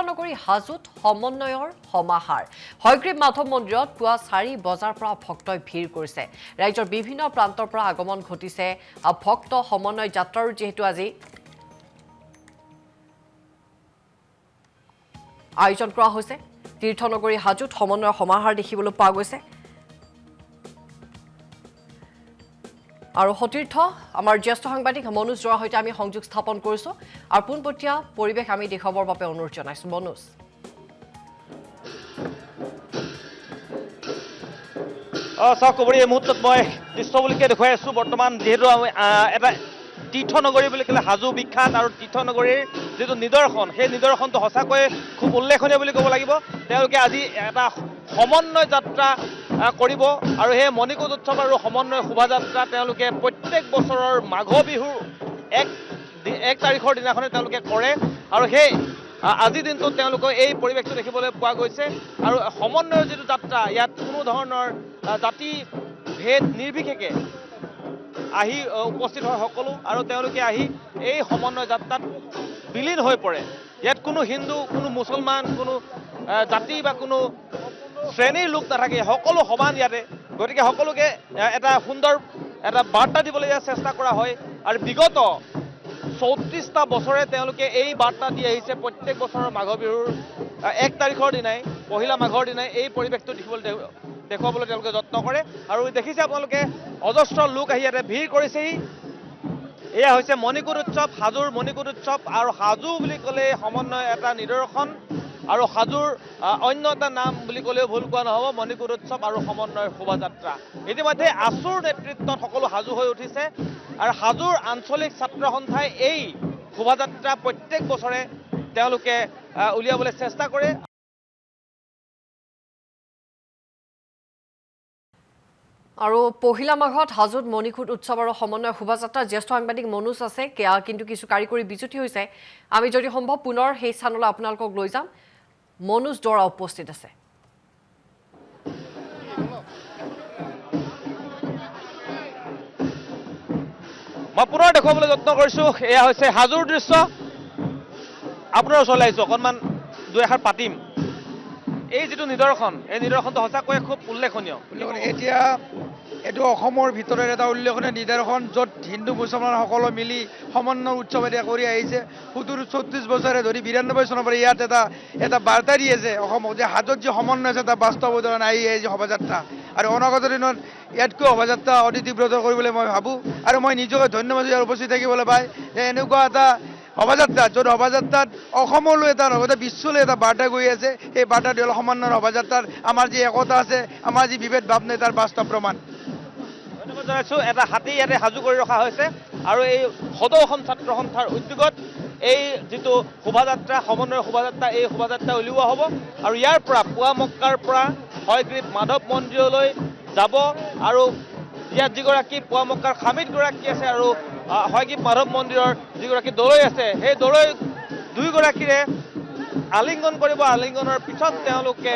তীৰ্থনগৰী হাজোত সমন্বয়ৰ সমাহাৰ হয়গ্ৰীব মাধৱ মন্দিৰত পুৱা 4 বজাৰ পৰা ভক্তই ভিৰ কৰিছে ৰাজ্যৰ বিভিন্ন প্ৰান্তৰ পৰা আগমন ঘটিছে ভক্ত সমন্বয় যাত্ৰাৰ যেহেতু আজি আয়োজন কৰা হৈছে তীৰ্থনগৰী হাজোত সমন্বয়ৰ সমাহাৰ দেখিবলৈ পোৱা গৈছে আৰু সতীৰ্থ আমাৰ জ্যেষ্ঠ সাংবাদিক মনোজ জোৱাৰ সৈতে আমি সংযোগ স্থাপন কৰিছো আৰু পোনপটীয়া পৰিৱেশ আমি দেখাবৰ বাবে অনুৰোধ জনাইছো মনোজ চাওক কবৰী এই মুহূৰ্তত মই দৃশ্যগুলিকে দেখুৱাই আছো বৰ্তমান যেহেতু এটা তীৰ্থনগৰী বুলি ক'লে হাজো বিখ্যাত আৰু তীৰ্থনগৰীৰ যিটো নিদৰ্শন সেই নিদৰ্শনটো সঁচাকৈয়ে খুব উল্লেখনীয় বুলি ক'ব লাগিব তেওঁলোকে আজি এটা সমন্বয় যাত্ৰা কৰিব আৰু সেই মণিকূট উৎসৱ আৰু সমন্বয় শোভাযাত্ৰা তেওঁলোকে প্ৰত্যেক বছৰৰ মাঘ বিহুৰ এক তাৰিখৰ দিনাখনে তেওঁলোকে কৰে আৰু সেই আজিৰ দিনটোত তেওঁলোকৰ এই পৰিৱেশটো দেখিবলৈ পোৱা গৈছে আৰু সমন্বয়ৰ যিটো যাত্ৰা ইয়াত কোনো ধৰণৰ জাতি ভেদ নিৰ্বিশেষে আহি উপস্থিত হয় সকলো আৰু তেওঁলোকে আহি এই সমন্বয় যাত্ৰাত বিলীন হৈ পৰে ইয়াত কোনো হিন্দু কোনো মুছলমান কোনো জাতি বা কোনো শ্ৰেণীৰ লোক নাথাকে সকলো সমান ইয়াতে গতিকে সকলোকে এটা সুন্দৰ এটা বাৰ্তা দিবলৈ চেষ্টা কৰা হয় আৰু বিগত 34টা বছৰে তেওঁলোকে এই বাৰ্তা দি আহিছে প্ৰত্যেক বছৰৰ মাঘ বিহুৰ 1 তাৰিখৰ দিনাই পহিলা মাঘৰ দিনাই এই পৰিৱেশটো দেখুৱাবলৈ তেওঁলোকে যত্ন কৰে আৰু দেখিছে আপোনালোকে অজস্ৰ লোক আহি ইয়াতে ভিৰ কৰিছেহি এয়া হৈছে মণিকূট উৎসৱ হাজোৰ মণিকূট উৎসৱ আৰু হাজো বুলি ক'লে সমন্বয় এটা নিদৰ্শন আৰু হাজোৰ অন্য এটা নাম বুলি ক'লেও ভুল কোৱা নহ'ব মণিকূট উৎসৱ আৰু সমন্বয়ৰ শোভাযাত্ৰা ইতিমধ্যে আছুৰ নেতৃত্বত সকলো সাজু হৈ উঠিছে আৰু হাজোৰ আঞ্চলিক ছাত্ৰ সন্থাই এই শোভাযাত্ৰা প্ৰত্যেক বছৰে তেওঁলোকে উলিয়াবলৈ চেষ্টা কৰে আৰু পহিলা মাঘত হাজোত মণিকূট উৎসৱ আৰু সমন্বয় শোভাযাত্ৰা জ্যেষ্ঠ সাংবাদিক মনোজ আছে কিন্তু কিছু কাৰিকৰী বিজুতি হৈছে আমি যদি সম্ভৱ পুনৰ সেই স্থানলৈ আপোনালোকক লৈ যাম মনোজ দৰা উপস্থিত আছে মই পুনৰ দেখুৱাবলৈ যত্ন কৰিছো এয়া হৈছে হাজোৰ দৃশ্য আপোনাৰ ওচৰলৈ আহিছো অকণমান দুই এষাৰ পাতিম এই যিটো নিদৰ্শন এই নিদৰ্শনটো সঁচাকৈয়ে খুব উল্লেখনীয় এতিয়া এইটো অসমৰ ভিতৰত এটা উল্লেখনীয় নিদৰ্শন য'ত হিন্দু মুছলমান সকলো মিলি সমন্বয় উৎসৱ এটা কৰি আহিছে 34 বছৰে ধৰি 92 চনৰ পৰা ইয়াত এটা বাৰ্তা দি আছে অসমক যে হাজোত যে সমন্বয় আছে এটা বাস্তৱ উদাহৰণ আহি আহিছে শোভাযাত্ৰা আৰু অনাগত দিনত ইয়াতকৈ শোভাযাত্ৰা অতি তীব্ৰতৰ কৰিবলৈ মই ভাবোঁ আৰু মই নিজকে ধন্যবাদ ইয়াত উপস্থিত থাকিবলৈ পাই যে এনেকুৱা এটা শোভাযাত্ৰা য'ত শোভাযাত্ৰাত অসমলৈ এটা লগতে বিশ্বলৈ এটা বাৰ্তা গৈ আছে সেই বাৰ্তাটো হ'ল সমন্বয়ৰ শোভাযাত্ৰাৰ আমাৰ যি একতা আছে আমাৰ যি বিভেদ ভাৱ নাই তাৰ বাস্তৱ প্ৰমাণ ধন্যবাদ জনাইছোঁ এটা হাতী ইয়াতে সাজু কৰি ৰখা হৈছে আৰু এই সদৌ অসম ছাত্ৰ সন্থাৰ উদ্যোগত এই যিটো শোভাযাত্ৰা সমন্বয়ৰ শোভাযাত্ৰা এই শোভাযাত্ৰা উলিওৱা হ'ব আৰু ইয়াৰ পৰা পুৱা মক্কাৰ পৰা হয়গ্ৰীব মাধৱ মন্দিৰলৈ যাব আৰু ইয়াত যিগৰাকী পুৱা মক্কাৰ খামিদগৰাকী আছে আৰু হয়গ্ৰীব মাধৱ মন্দিৰৰ যিগৰাকী দলৈ আছে সেই দলৈ দুয়োগৰাকীৰে আলিংগন কৰিব আলিংগনৰ পিছত তেওঁলোকে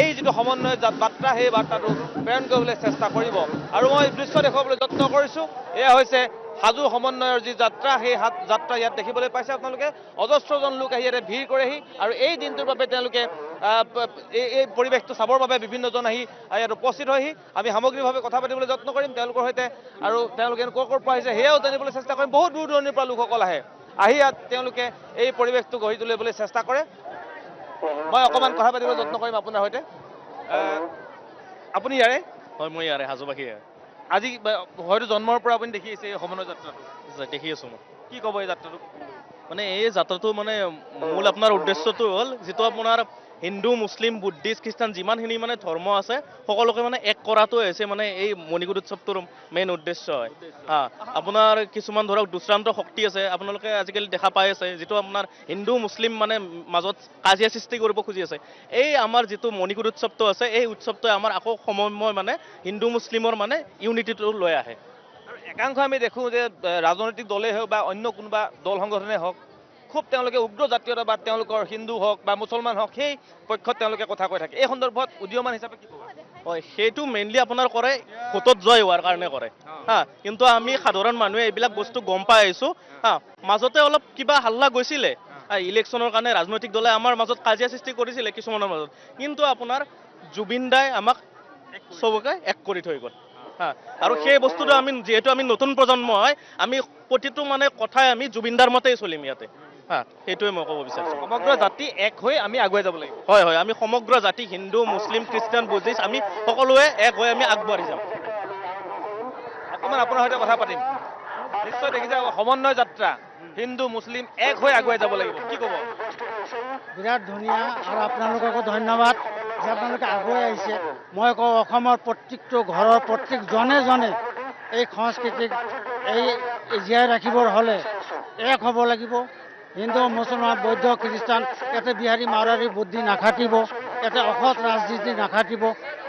এই যিটো সমন্বয় বাৰ্তা সেই বাৰ্তাটো প্ৰেৰণ কৰিবলৈ চেষ্টা কৰিব আৰু মই দৃশ্য দেখুৱাবলৈ যত্ন কৰিছোঁ এয়া হৈছে হাজো সমন্বয়ৰ যি যাত্ৰা সেই যাত্ৰা ইয়াত দেখিবলৈ পাইছে আপোনালোকে অজস্ৰজন লোক আহি ইয়াতে ভিৰ কৰেহি আৰু এই দিনটোৰ বাবে তেওঁলোকে এই পৰিৱেশটো চাবৰ বাবে বিভিন্নজন আহি ইয়াত উপস্থিত হয়হি আমি সামগ্ৰিকভাৱে কথা পাতিবলৈ যত্ন কৰিম তেওঁলোকৰ সৈতে আৰু তেওঁলোকে ক'ৰ পৰা আহিছে সেয়াও জানিবলৈ চেষ্টা কৰিম বহুত দূৰ দূৰণিৰ পৰা লোকসকল আহি ইয়াত তেওঁলোকে এই পৰিৱেশটো গঢ়ি তুলিবলৈ চেষ্টা কৰে মই অকণমান কথা পাতিবলৈ যত্ন কৰিম আপোনাৰ সৈতে আপুনি ইয়াৰে হয় মই ইয়াৰে হাজোবাসী আজি হয়তো জন্মৰ পৰা আপুনি দেখি আহিছে এই সমন্বয় যাত্ৰাটো দেখি আছোঁ মই কি ক'ব এই যাত্ৰাটো মানে এই যাত্ৰাটো মানে মূল আপোনাৰ উদ্দেশ্যটো হ'ল যিটো আপোনাৰ হিন্দু মুছলিম বুদ্ধিষ্ট খ্ৰীষ্টান যিমানখিনি মানে ধৰ্ম আছে সকলোকে মানে এক কৰাটোৱে হৈছে মানে এই মণিকূট উৎসৱটোৰ মেইন উদ্দেশ্য হয় আপোনাৰ কিছুমান ধৰক দুষ্টান্ত শক্তি আছে আপোনালোকে আজিকালি দেখা পাই আছে যিটো আপোনাৰ হিন্দু মুছলিম মানে মাজত কাজিয়া সৃষ্টি কৰিব খুজি আছে এই আমাৰ যিটো মণিকূট উৎসৱটো আছে এই উৎসৱটোৱে আমাৰ আকৌ সমন্বয় মানে হিন্দু মুছলিমৰ মানে ইউনিটিটো লৈ আহে আৰু একাংশ আমি দেখোঁ যে ৰাজনৈতিক দলেই হওক বা অন্য কোনোবা দল সংগঠনেই হওক খুব তেওঁলোকে উগ্ৰ জাতীয়তাবাদ তেওঁলোকৰ হিন্দু হওক বা মুছলমান হওক সেই পক্ষত তেওঁলোকে কথা কৈ থাকে এই সন্দৰ্ভত উদীয়মান হিচাপে কি ক'ব হয় সেইটো মেইনলি আপোনাৰ কৰে ভোটত জয় হোৱাৰ কাৰণে কৰে কিন্তু আমি সাধাৰণ মানুহে এইবিলাক বস্তু গম পাই আহিছোঁ মাজতে অলপ কিবা হাল্লা গৈছিলে ইলেকশ্যনৰ কাৰণে ৰাজনৈতিক দলে আমাৰ মাজত কাজিয়া সৃষ্টি কৰিছিলে কিছুমানৰ মাজত, কিন্তু আপোনাৰ জুবিন দাই আমাক চবকে এক কৰি থৈ গ'ল হা। আৰু সেই বস্তুটো আমি যিহেতু আমি নতুন প্ৰজন্ম হয়, আমি প্ৰতিটো মানে কথাই আমি জুবিনদাৰ মতেই চলিম ইয়াতে হা, সেইটোৱে মই ক'ব বিচাৰিছোঁ। সমগ্ৰ জাতি এক হৈ আমি আগুৱাই যাব লাগিব। হয় হয়, আমি সমগ্ৰ জাতি হিন্দু মুছলিম খ্ৰীষ্টান বুদ্ধিষ্ট আমি সকলোৱে এক হৈ আমি আগবাঢ়ি যাম। অকণমান আপোনাৰ সৈতে কথা পাতিম। নিশ্চয় দেখিছে সমন্বয় যাত্ৰা, হিন্দু মুছলিম এক হৈ আগুৱাই যাব লাগিব, কি ক'ব? বিৰাট ধুনীয়া আৰু আপোনালোককো ধন্যবাদ যে আপোনালোকে আগুৱাই আহিছে। মই কওঁ অসমৰ প্ৰত্যেকটো ঘৰৰ প্ৰত্যেকজনে জনে এই সংস্কৃতিক এই জীয়াই ৰাখিবৰ হ'লে এক হ'ব লাগিব। হিন্দু মুছলমান বৌদ্ধ খ্ৰীষ্টান ইয়াতে বিহাৰী মাৰোৱাৰী বুদ্ধি নাখাটিব, ইয়াতে অসৎ ৰাজনীতি নাখাটিব।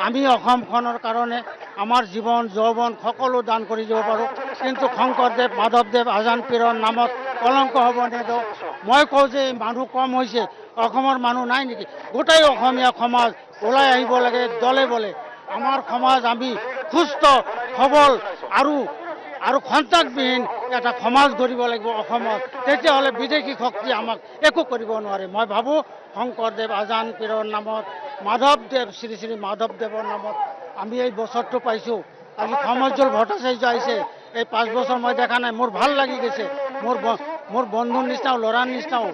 আমি অসমখনৰ কাৰণে আমাৰ জীৱন যৌৱন সকলো দান কৰি দিব পাৰোঁ, কিন্তু শংকৰদেৱ মাধৱদেৱ আজান পীৰৰ নামত কলংক হ'ব নিদিওঁ। মই কওঁ যে এই মানুহ কম হৈছে, অসমৰ মানুহ নাই নেকি? গোটেই অসমীয়া সমাজ ওলাই আহিব লাগে দলে বলে। আমাৰ সমাজ আমি সুস্থ সবল আৰু সন্তানবিহীন এটা সমাজ গঢ়িব লাগিব অসমত, তেতিয়াহ'লে বিদেশী শক্তি আমাক একো কৰিব নোৱাৰে। মই ভাবোঁ শংকৰদেৱ আজান পীৰৰ নামত মাধৱদেৱ শ্ৰী শ্ৰী মাধৱদেৱৰ নামত আমি এই বছৰটো পাইছোঁ। আজি সমজ্জ্বল ভট্টাচাৰ্য আহিছে, এই 5 বছৰ মই দেখা নাই, মোৰ ভাল লাগি গৈছে। মোৰ বন্ধুৰ নিচিনাও ল'ৰাৰ নিচিনাও,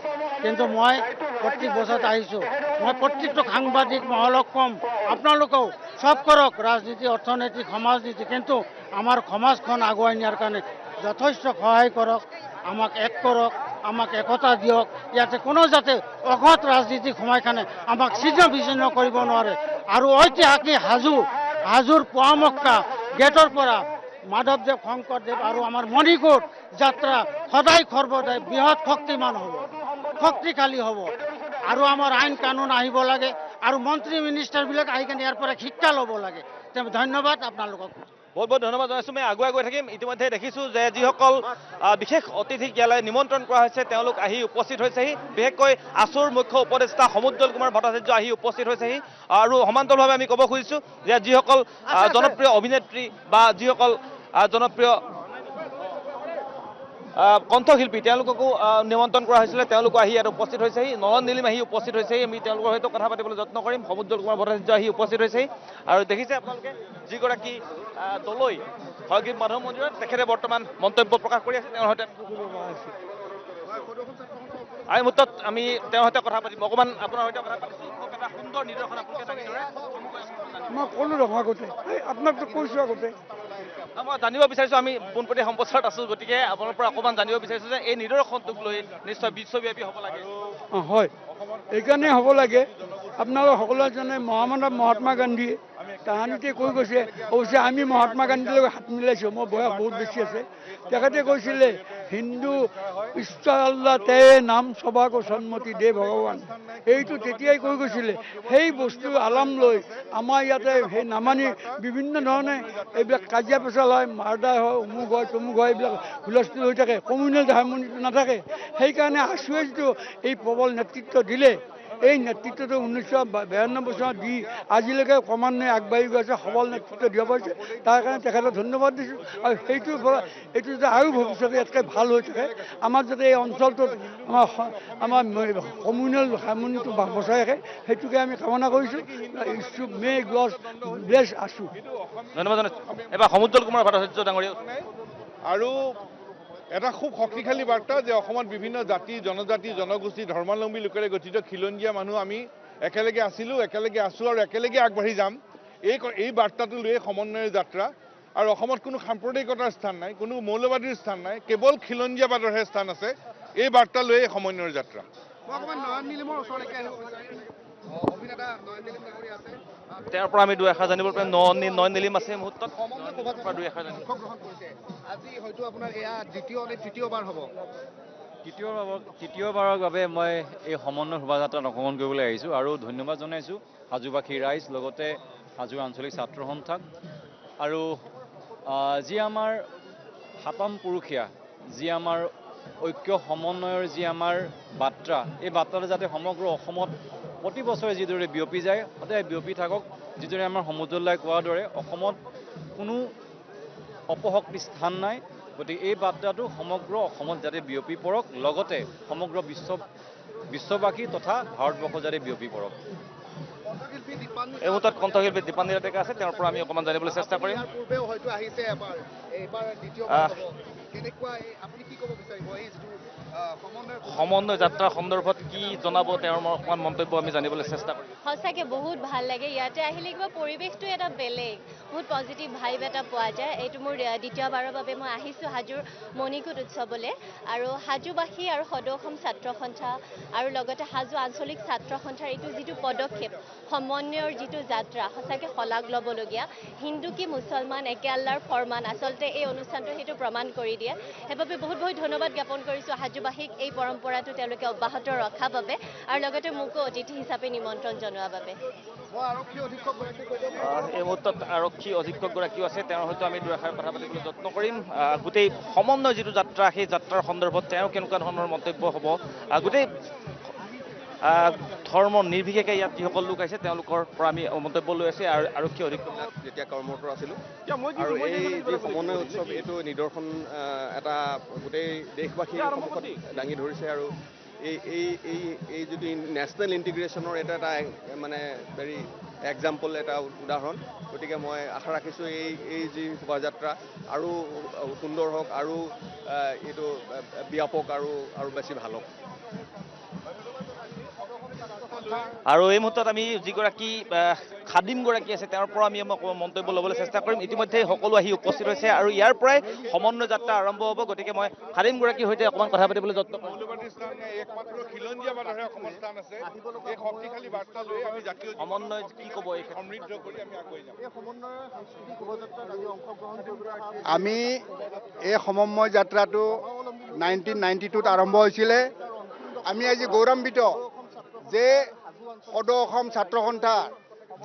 কিন্তু মই প্ৰত্যেক বছৰত আহিছোঁ। মই প্ৰত্যেকটো সাংবাদিক মহলক ক'ম, আপোনালোকেও চব কৰক, ৰাজনীতি অৰ্থনীতি সমাজনীতি, কিন্তু আমাৰ সমাজখন আগুৱাই নিয়াৰ কাৰণে যথেষ্ট সহায় কৰক, আমাক এক কৰক, আমাক একতা দিয়ক। ইয়াতে কোনো যাতে অসৎ ৰাজনীতি সোমাইখানে আমাক ছিন্ন বিচ্ছিন্ন কৰিব নোৱাৰে। আৰু ঐতিহাসিক হাজোৰ পোৱামক্কা গেটৰ পৰা মাধৱদেৱ শংকৰদেৱ আৰু আমাৰ মণিকোট যাত্ৰা সদায় সৰ্বদাই বৃহৎ শক্তিমান হ'ব, শক্তিশালী হ'ব। আৰু আমাৰ আইন কানুন আহিব লাগে, আৰু মন্ত্ৰী মিনিষ্টাৰবিলাক আহি কেনে ইয়াৰ পৰা শিক্ষা ল'ব লাগে। তেওঁ ধন্যবাদ আপোনালোকক। বহুত বহুত ধন্যবাদ জনাইছোঁ। মই আগুৱাই গৈ থাকিম। ইতিমধ্যে দেখিছোঁ যে যিসকল বিশেষ অতিথিক ইয়ালৈ নিমন্ত্ৰণ কৰা হৈছে তেওঁলোক আহি উপস্থিত হৈছেহি। বিশেষকৈ আছুৰ মুখ্য উপদেষ্টা সমুজ্জ্বল কুমাৰ ভট্টাচাৰ্য আহি উপস্থিত হৈছেহি। আৰু সমান্তৰালভাৱে আমি ক'ব খুজিছোঁ যে যিসকল জনপ্ৰিয় অভিনেত্ৰী বা যিসকল জনপ্ৰিয় কণ্ঠশিল্পী তেওঁলোককো নিমন্ত্ৰণ কৰা হৈছিলে, তেওঁলোকো আহি ইয়াত উপস্থিত হৈছেহি। নয়ন নীলিম আহি উপস্থিত হৈছেহি। আমি তেওঁলোকৰ সৈতে কথা পাতিবলৈ যত্ন কৰিম। সমুজ্জ্বল কুমাৰ ভট্টাচাৰ্য আহি উপস্থিত হৈছেহি। আৰু দেখিছে আপোনালোকে যিগৰাকী দলৈ হয়গ্ৰীৱ মাধৱ মন্দিৰত তেখেতে বৰ্তমান মন্তব্য প্ৰকাশ কৰি আছে। তেওঁৰ সৈতে এই মুহূৰ্তত আমি তেওঁৰ সৈতে কথা পাতিম। অকণমান আপোনাৰ সৈতে কথা পাতিছোঁ। খুব এটা সুন্দৰ নিদৰ্শন আপোনালোকে দাঙি ধৰে। মই ক'লোঁ নহয় আগতে, আপোনাকতো কৈছোঁ আগতে। মই জানিব বিচাৰিছোঁ, আমি পোনপটীয়া সম্প্ৰচাৰত আছোঁ, গতিকে আপোনাৰ পৰা অকণমান জানিব বিচাৰিছোঁ যে এই নিদৰ্শনটোক লৈ নিশ্চয় বিশ্বব্যাপী হ'ব লাগে। হয়, এইকাৰণে হ'ব লাগে। আপোনালোক সকলোৱে জানে মহামানৱ মহাত্মা গান্ধীয়ে তাহানিতে কৈ গৈছে, অৱশ্যে আমি মহাত্মা গান্ধীৰ লগত হাত মিলাইছোঁ, মোৰ বয়স বহুত বেছি আছে। তেখেতে কৈছিলে হিন্দু ঈশ্বৰ আল্লাহ তে নাম সভাকো সন্মতি দে ভগৱান, এইটো তেতিয়াই কৈ গৈছিলে। সেই বস্তু আলাম লৈ আমাৰ ইয়াতে সেই নামানি বিভিন্ন ধৰণে এইবিলাক কাজিয়া পেচাল হয়, মাৰ্ডাৰ হয়, অমুক হয় তমুক হয়, এইবিলাক হুলস্থুল হৈ থাকে, কমিউনেল হাৰমনিটো নাথাকে। সেইকাৰণে আছুৱে যিটো এই প্ৰবল নেতৃত্ব দিলে, এই নেতৃত্বটো 1992 চনত দি আজিলৈকে ক্ৰমান্বয়ে আগবাঢ়ি গৈ আছে, সবল নেতৃত্ব দিব পাৰিছে। তাৰ কাৰণে তেখেতক ধন্যবাদ দিছোঁ। আৰু সেইটোৰ পৰা এইটো যাতে আৰু ভৱিষ্যতে ইয়াতকৈ ভাল হৈ থাকে, আমাৰ যাতে এই অঞ্চলটোত আমাৰ কমিউনেল হাৰমনিটো বচাই ৰাখে, সেইটোকে আমি কামনা কৰিছোঁ। মে গড ব্লেছ আছু। ধন্যবাদ জনাইছোঁ। এবাৰ সমুজ্জ্বল কুমাৰ ভট্টাচাৰ্য ডাঙৰীয়া। আৰু এটা খুব শক্তিশালী বাৰ্তা যে অসমত বিভিন্ন জাতি জনজাতি জনগোষ্ঠী ধৰ্মাৱলম্বী লোকেৰে গঠিত খিলঞ্জীয়া মানুহ আমি একেলগে আছিলোঁ, একেলগে আছোঁ আৰু একেলগে আগবাঢ়ি যাম। এই বাৰ্তাটো লৈ সমন্বয়ৰ যাত্ৰা। আৰু অসমত কোনো সাম্প্ৰদায়িকতাৰ স্থান নাই, কোনো মৌলবাদীৰ স্থান নাই, কেৱল খিলঞ্জীয়াবাদৰহে স্থান আছে। এই বাৰ্তা লৈ সমন্বয়ৰ যাত্ৰা। তেওঁৰ পৰা আমি দুই এষাৰ জানিব পাৰিম। নয়ন নীলিম আছে এই মুহূৰ্তত, পৰা দুই এষাৰ জানিম। আজি হয়তো আপোনাৰ এয়া দ্বিতীয় নে তৃতীয়বাৰ হ'ব? তৃতীয়বাৰৰ বাবে মই এই সমন্বয় শোভাযাত্ৰাত অংশগ্ৰহণ কৰিবলৈ আহিছোঁ আৰু ধন্যবাদ জনাইছোঁ হাজোবাসী ৰাইজ, লগতে হাজোৰ আঞ্চলিক ছাত্ৰ সন্থাক। আৰু যি আমাৰ সাতম পুৰুষীয়া, যি আমাৰ ঐক্য সমন্বয়ৰ যি আমাৰ বাৰ্তা, এই বাৰ্তাটো যাতে সমগ্ৰ অসমত প্ৰতি বছৰে যিদৰে বিয়পি যায়, সদায় বিয়পি থাকক। যিদৰে আমাৰ সমুজ্জ্বলাই কোৱাৰ দৰে অসমত কোনো অপশক্তিৰ স্থান নাই, গতিকে এই বাৰ্তাটো সমগ্ৰ অসমত যাতে বিয়পি পৰক, লগতে সমগ্ৰ বিশ্ববাসী তথা ভাৰতবৰ্ষ যাতে বিয়পি পৰক। কণ্ঠশিল্পী দীপান্বিতা এই মুহূৰ্তত কণ্ঠশিল্পী দীপান্বিতা ডেকা আছে, তেওঁৰ পৰা আমি অকণমান জানিবলৈ চেষ্টা কৰিম। ইয়াৰ পূৰ্বেও হয়তো আহিছে এবাৰ, এইবাৰ দ্বিতীয়বাৰ আহ, হ'ব। কেনেকুৱা আপুনি কি ক'ব বিচাৰিব এই যিটো সমন্বয় যাত্ৰাৰ সন্দৰ্ভত কি জনাব, তেওঁৰ অকণমান মন্তব্য আমি জানিবলৈ চেষ্টা কৰিম। সঁচাকৈ বহুত ভাল লাগে ইয়াতে আহিলে, কিবা পৰিৱেশটো এটা বেলেগ, বহুত পজিটিভ ভাইব এটা পোৱা যায়। এইটো মোৰ দ্বিতীয়বাৰৰ বাবে মই আহিছোঁ হাজোৰ মণিকূট উৎসৱলৈ, আৰু হাজোবাসী আৰু সদৌ অসম ছাত্ৰ সন্থা আৰু লগতে হাজো আঞ্চলিক ছাত্ৰ সন্থাৰ এইটো যিটো পদক্ষেপ, সমন্বয়ৰ যিটো যাত্ৰা, সঁচাকৈ শলাগ ল'বলগীয়া। হিন্দু কি মুছলমান একে আল্লাৰ ফৰমান, আচলতে এই অনুষ্ঠানটো সেইটো প্ৰমাণ কৰি দিয়ে। সেইবাবে বহুত বহুত ধন্যবাদ জ্ঞাপন কৰিছোঁ হাজোবাসীক এই পৰম্পৰাটো তেওঁলোকে অব্যাহত ৰখাৰ বাবে, আৰু লগতে মোকো অতিথি হিচাপে নিমন্ত্ৰণ জনোৱাৰ বাবে। মই আৰক্ষী অধীক্ষকগৰাকী কৈ দিওঁ। এই মুহূৰ্তত আৰক্ষী অধীক্ষকগৰাকীও আছে, তেওঁৰ হয়তো আমি দুআষাৰ কথা পাতিবলৈ যত্ন কৰিম। গোটেই সমন্বয় যিটো যাত্ৰা, সেই যাত্ৰাৰ সন্দৰ্ভত তেওঁ কেনেকুৱা ধৰণৰ মন্তব্য হ'ব, গোটেই ধৰ্ম নিৰ্বিশেষে ইয়াত যিসকল লোক আহিছে তেওঁলোকৰ পৰা আমি মন্তব্য লৈ আছে। আৰু আৰক্ষী অধীক্ষক যেতিয়া কৰ্মৰত আছিলোঁ, আৰু এই যি সমন্বয় উৎসৱ এইটো নিদৰ্শন এটা গোটেই দেশবাসীৰ সন্মুখত দাঙি ধৰিছে, আৰু এই যিটো নেশ্যনেল ইণ্টিগ্ৰেশ্যনৰ এটা মানে ভেৰি এক্সাম্পল, এটা উদাহৰণ। গতিকে মই আশা ৰাখিছোঁ এই যি শোভাযাত্ৰা আৰু সুন্দৰ হওক, আৰু এইটো ব্যাপক আৰু বেছি ভাল হওক। আৰু এই মুহূৰ্তত আমি যিগৰাকী খাদিমগৰাকী আছে তেওঁৰ পৰা আমি মন্তব্য ল'বলৈ চেষ্টা কৰিম। ইতিমধ্যে সকলো আহি উপস্থিত হৈছে আৰু ইয়াৰ পৰাই সমন্বয় যাত্ৰা আৰম্ভ হ'ব। গতিকে মই খাদিমগৰাকীৰ সৈতে অকণমান কথা পাতিবলৈ যত্ন কৰিম। মৌলবাদী স্থান নাই, একমাত্ৰ খিলঞ্জীয়াবাদৰহে অসমত স্থান আছে। এই শক্তিশালী বাৰ্তা লৈ আমি জাতীয় সমন্বয় কি ক'ব এই ক্ষেত্ৰত? সমৃদ্ধ কৰি আমি আগুৱাই যাম। আমি এই সমন্বয় যাত্ৰাটো 1992ত আৰম্ভ হৈছিলে। আমি আজি গৌৰৱান্বিত যে সদৌ অসম ছাত্ৰ সন্থা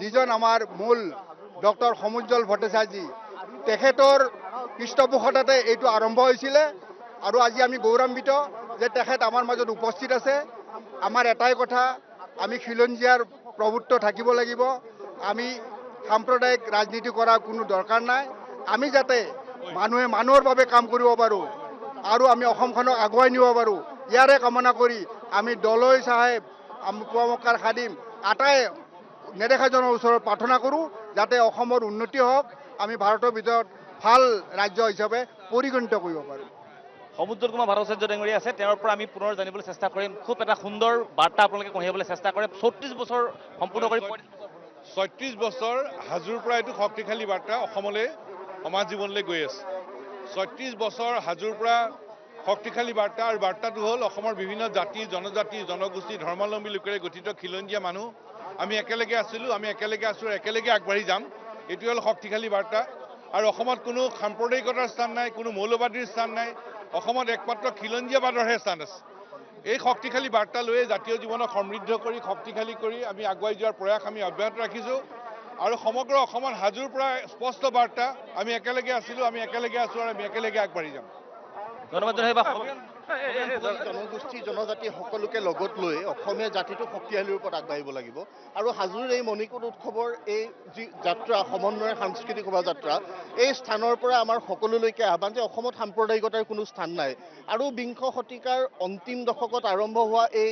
যিজন আমাৰ মূল ডক্টৰ সমুজ্জ্বল ভট্টাচাৰ্যী, তেখেতৰ পৃষ্ঠপোষকতাতে এইটো আৰম্ভ হৈছিলে, আৰু আজি আমি গৌৰৱান্বিত যে তেখেত আমাৰ মাজত উপস্থিত আছে। আমাৰ এটাই কথা, আমি খিলঞ্জীয়াৰ প্ৰভুত্ব থাকিব লাগিব। আমি সাম্প্ৰদায়িক ৰাজনীতি কৰাৰ কোনো দৰকাৰ নাই। আমি যাতে মানুহে মানুহৰ বাবে কাম কৰিব পাৰোঁ আৰু আমি অসমখনক আগুৱাই নিব পাৰোঁ, ইয়াৰে কামনা কৰি আমি দলৈ চাহেব, পুৱামক্কাৰ খাদিম আটাই নেদেখাজনৰ ওচৰত প্ৰাৰ্থনা কৰোঁ যাতে অসমৰ উন্নতি হওক, আমি ভাৰতৰ ভিতৰত ভাল ৰাজ্য হিচাপে পৰিগণিত কৰিব পাৰোঁ। সমুজ্জ্বল কুমাৰ ভট্টাচাৰ্য ডাঙৰীয়া আছে, তেওঁৰ পৰা আমি পুনৰ জানিবলৈ চেষ্টা কৰিম। খুব এটা সুন্দৰ বাৰ্তা আপোনালোকে কঢ়িয়াবলৈ চেষ্টা কৰে। 34 বছৰ সম্পূৰ্ণ কৰি 36 বছৰ হাজোৰ পৰা এইটো শক্তিশালী বাৰ্তা অসমলৈ, সমাজ জীৱনলৈ গৈ আছে। 36 বছৰ হাজোৰ পৰা শক্তিশালী বাৰ্তা, আৰু বাৰ্তাটো হ'ল অসমৰ বিভিন্ন জাতি জনজাতি জনগোষ্ঠী ধৰ্মাৱলম্বী লোকেৰে গঠিত খিলঞ্জীয়া মানুহ আমি একেলগে আছিলোঁ, আমি একেলগে আছোঁ, একেলগে আগবাঢ়ি যাম। এইটো হ'ল শক্তিশালী বাৰ্তা। আৰু অসমত কোনো সাম্প্ৰদায়িকতাৰ স্থান নাই, কোনো মৌলবাদীৰ স্থান নাই। অসমত একমাত্ৰ খিলঞ্জীয়াবাদৰহে স্থান আছে। এই শক্তিশালী বাৰ্তা লৈয়ে জাতীয় জীৱনক সমৃদ্ধ কৰি শক্তিশালী কৰি আমি আগুৱাই যোৱাৰ প্ৰয়াস আমি অব্যাহত ৰাখিছোঁ। আৰু সমগ্ৰ অসমত হাজোৰ পৰা স্পষ্ট বাৰ্তা, আমি একেলগে আছিলোঁ, আমি একেলগে আছোঁ, আৰু আমি একেলগে আগবাঢ়ি যাম। ধন্যবাদ জনগোষ্ঠী জনজাতি সকলোকে লগত লৈ অসমীয়া জাতিটো শক্তিশালীৰ ওপৰত আগবাঢ়িব লাগিব। আৰু হাজোৰ এই মণিকূট উৎসৱৰ এই যি যাত্ৰা, সমন্বয়ৰ সাংস্কৃতিক শোভাযাত্ৰা, এই স্থানৰ পৰা আমাৰ সকলোলৈকে আহ্বান যে অসমত সাম্প্ৰদায়িকতাৰ কোনো স্থান নাই। আৰু বিংশ শতিকাৰ অন্তিম দশকত আৰম্ভ হোৱা এই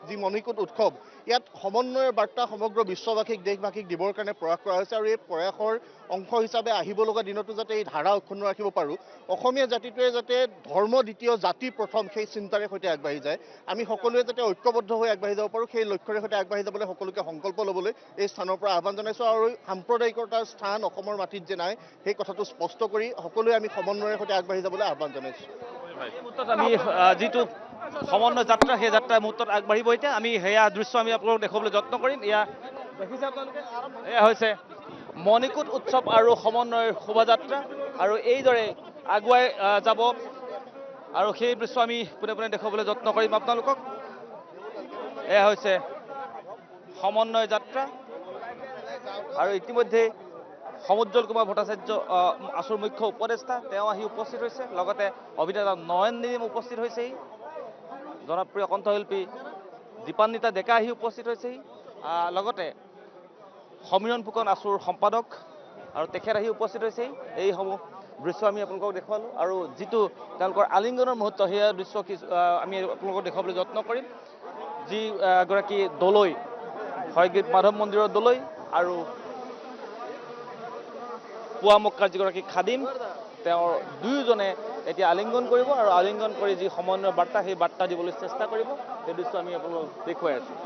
যি মণিকূট উৎসৱ, ইয়াত সমন্বয়ৰ বাৰ্তা সমগ্ৰ বিশ্ববাসীক দেশবাসীক দিবৰ কাৰণে প্ৰয়াস কৰা হৈছে। আৰু এই প্ৰয়াসৰ অংশ হিচাপে আহিব লগা দিনতো যাতে এই ধাৰা অক্ষুণ্ণ ৰাখিব পাৰোঁ, অসমীয়া জাতিটোৱে যাতে ধৰ্ম দ্বিতীয় জাতি প্ৰথম সেই চিন্তাৰে সৈতে আগবাঢ়ি যায়, আমি সকলোৱে যাতে ঐক্যবদ্ধ হৈ আগবাঢ়ি যাব পাৰোঁ, সেই লক্ষ্যৰে সৈতে আগবাঢ়ি যাবলৈ সকলোকে সংকল্প ল'বলৈ এই স্থানৰ পৰা আহ্বান জনাইছোঁ। আৰু সাম্প্ৰদায়িকতাৰ স্থান অসমৰ মাটিত যে নাই, সেই কথাটো স্পষ্ট কৰি সকলোৱে আমি সমন্বয়ৰ সৈতে আগবাঢ়ি যাবলৈ আহ্বান জনাইছোঁ। এই মুহূৰ্তত আমি যিটো সমন্বয় যাত্ৰা, সেই যাত্ৰাৰ মুহূৰ্তত আগবাঢ়িব এতিয়া। আমি সেয়া দৃশ্য আমি আপোনালোকক দেখুৱাবলৈ যত্ন কৰিম। এয়া দেখিছে আপোনালোকে, এয়া হৈছে মণিকূট উৎসৱ আৰু সমন্বয়ৰ শোভাযাত্ৰা, আৰু এইদৰে আগুৱাই যাব, আৰু সেই দৃশ্য আমি পোনে পোনে দেখুৱাবলৈ যত্ন কৰিম আপোনালোকক। এয়া হৈছে সমন্বয় যাত্ৰা, আৰু ইতিমধ্যে সমুজ্জ্বল কুমাৰ ভট্টাচাৰ্য আছুৰ মুখ্য উপদেষ্টা, তেওঁ আহি উপস্থিত হৈছে। লগতে অভিনেতা নয়ন নিলিম উপস্থিত হৈছেহি, জনপ্ৰিয় কণ্ঠশিল্পী দীপান্বিতা ডেকা আহি উপস্থিত হৈছেহি, লগতে সমীৰণ ফুকন আছুৰ সম্পাদক, আৰু তেখেত আহি উপস্থিত হৈছেহি। এইসমূহ দৃশ্য আমি আপোনালোকক দেখুৱালোঁ, আৰু যিটো তেওঁলোকৰ আলিংগনৰ মুহূৰ্ত, সেয়া দৃশ্য আমি আপোনালোকক দেখুৱাবলৈ যত্ন কৰিম। যি গৰাকী দলৈ হয়গ্ৰীৱ মাধৱ মন্দিৰৰ দলৈ আৰু পুৱামক্কাৰ যিগৰাকী খাদিম তেওঁৰ দুয়োজনে এতিয়া আলিংগন কৰিব আৰু আলিংগন কৰি যি সমন্বয় বাৰ্তা সেই বাৰ্তা দিবলৈ চেষ্টা কৰিব সেই দৃশ্য আমি আপোনালোকক দেখুৱাই আছোঁ